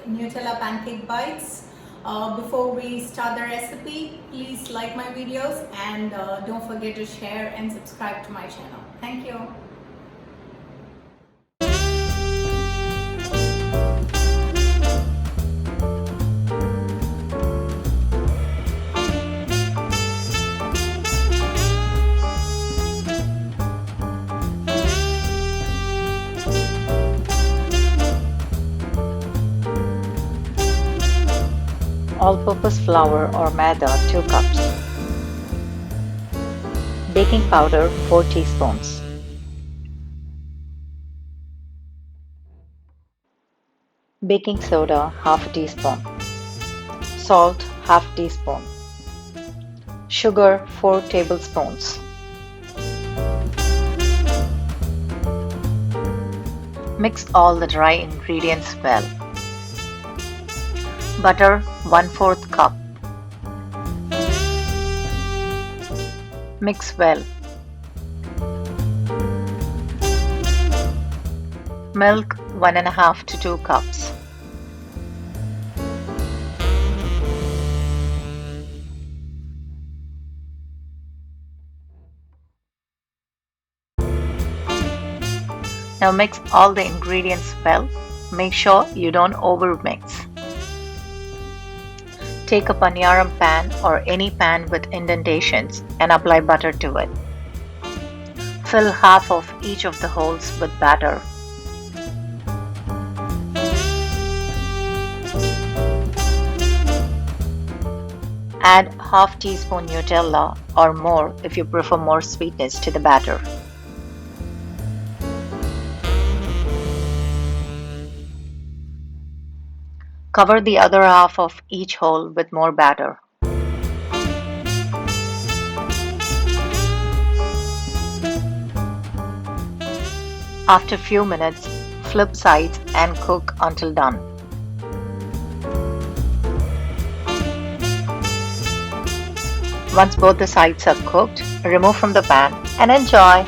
Nutella Pancake Bites. Before we start the recipe, please like my videos and don't forget to share and subscribe to my channel. Thank you. All-purpose flour or maida 2 cups, baking powder 4 teaspoons, baking soda half a teaspoon, salt half teaspoon, sugar 4 tablespoons. Mix all the dry ingredients well. Butter 1/4 cup. Mix well. Milk 1.5 to 2 cups. Now mix all the ingredients well. Make sure you don't overmix. Take a paniyaram pan or any pan with indentations and apply butter to it. Fill half of each of the holes with batter. Add half teaspoon Nutella or more if you prefer more sweetness to the batter. Cover the other half of each hole with more batter. After a few minutes, flip sides and cook until done. Once both the sides are cooked, remove from the pan and enjoy.